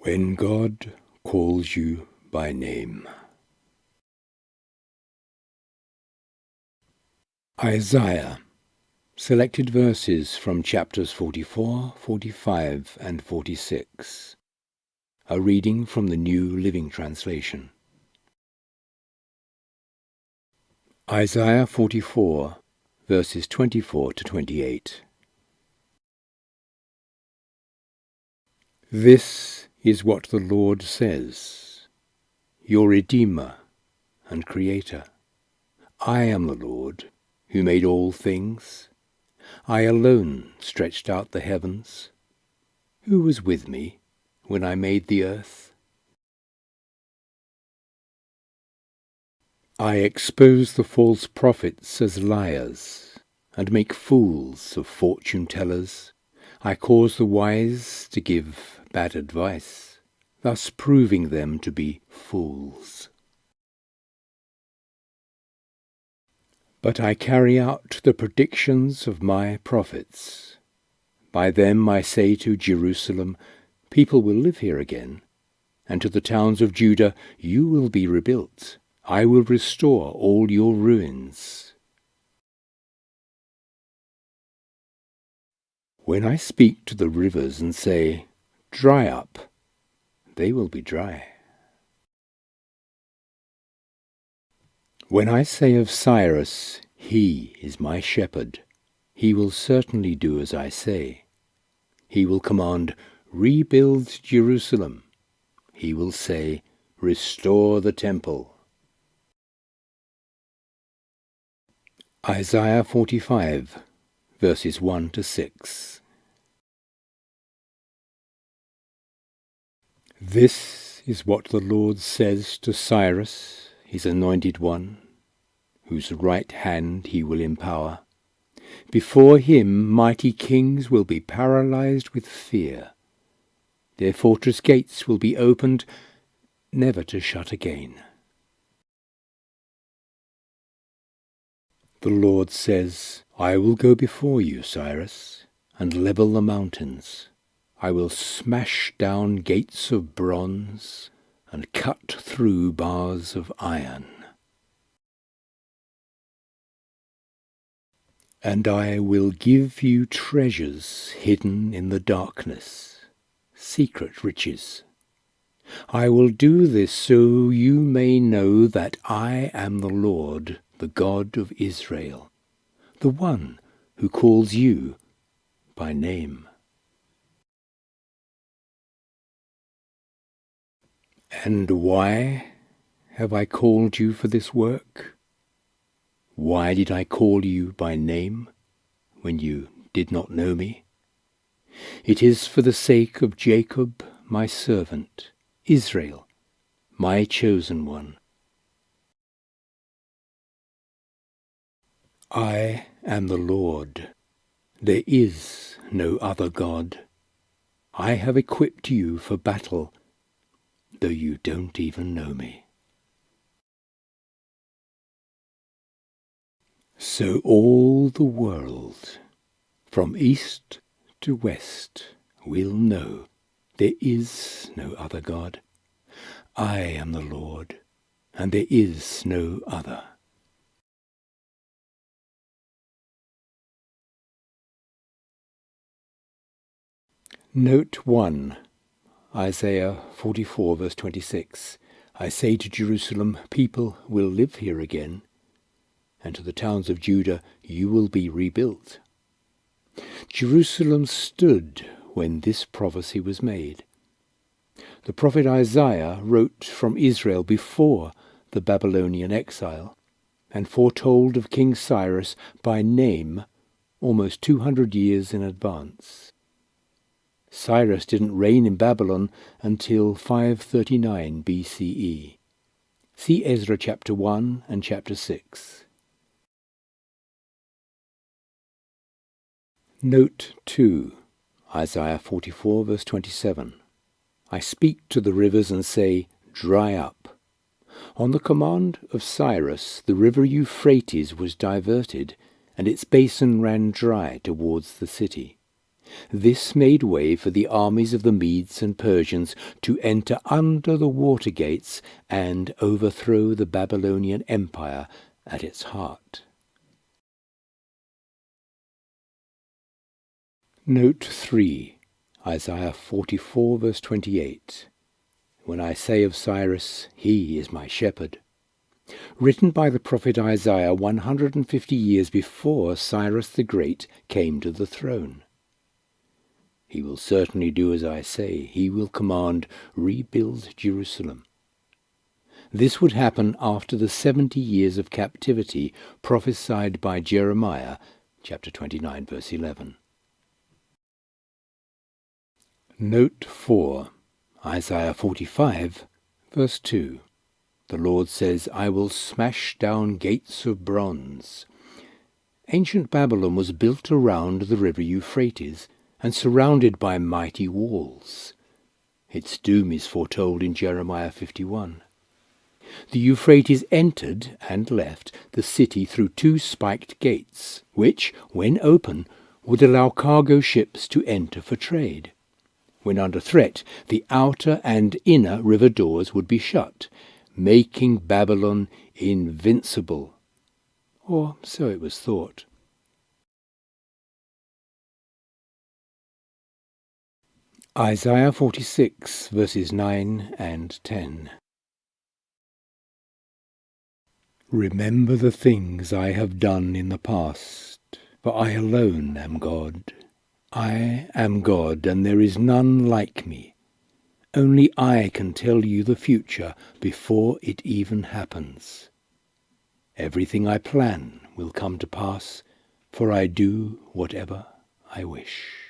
When God calls you by name. Isaiah. Selected verses from chapters 44, 45 and 46. A reading from the New Living Translation. Isaiah 44, verses 24 to 28. This is what the Lord says, your Redeemer and Creator. I am the Lord, who made all things. I alone stretched out the heavens. Who was with me when I made the earth? I expose the false prophets as liars, and make fools of fortune-tellers. I cause the wise to give bad advice, thus proving them to be fools. But I carry out the predictions of my prophets. By them I say to Jerusalem, people will live here again, and to the towns of Judah, you will be rebuilt. I will restore all your ruins. When I speak to the rivers and say, dry up, they will be dry. When I say of Cyrus, he is my shepherd, he will certainly do as I say. He will command, rebuild Jerusalem. He will say, restore the temple. Isaiah 45, verses 1 to 6. This is what the Lord says to Cyrus, his anointed one, whose right hand he will empower. Before him mighty kings will be paralyzed with fear. Their fortress gates will be opened, never to shut again. The Lord says, I will go before you, Cyrus, and level the mountains. I will smash down gates of bronze and cut through bars of iron. And I will give you treasures hidden in the darkness, secret riches. I will do this so you may know that I am the Lord, the God of Israel, the one who calls you by name. And why have I called you for this work? Why did I call you by name when you did not know me? It is for the sake of Jacob, my servant, Israel, my chosen one. I am the Lord. There is no other God. I have equipped you for battle, though you don't even know me. So all the world, from east to west, will know there is no other God. I am the Lord, and there is no other. Note 1, Isaiah 44, verse 26. I say to Jerusalem, people will live here again, and to the towns of Judah, you will be rebuilt. Jerusalem stood when this prophecy was made. The prophet Isaiah wrote from Israel before the Babylonian exile, and foretold of King Cyrus by name almost 200 years in advance. Cyrus didn't reign in Babylon until 539 BCE. See Ezra chapter 1 and chapter 6. Note 2, Isaiah 44, verse 27. I speak to the rivers and say, dry up. On the command of Cyrus, the river Euphrates was diverted, and its basin ran dry towards the city. This made way for the armies of the Medes and Persians to enter under the water gates and overthrow the Babylonian Empire at its heart. Note 3. Isaiah 44 verse 28. When I say of Cyrus, he is my shepherd. Written by the prophet Isaiah 150 years before Cyrus the Great came to the throne. He will certainly do as I say. He will command, rebuild Jerusalem. This would happen after the 70 years of captivity prophesied by Jeremiah, chapter 29, verse 11. Note 4. Isaiah 45, verse 2. The Lord says, I will smash down gates of bronze. Ancient Babylon was built around the River Euphrates and surrounded by mighty walls. Its doom is foretold in Jeremiah 51. The Euphrates entered and left the city through 2 spiked gates, which, when open, would allow cargo ships to enter for trade. When under threat, the outer and inner river doors would be shut, making Babylon invincible. Or so it was thought. Isaiah 46, verses 9 and 10. Remember the things I have done in the past, for I alone am God. I am God, and there is none like me. Only I can tell you the future before it even happens. Everything I plan will come to pass, for I do whatever I wish.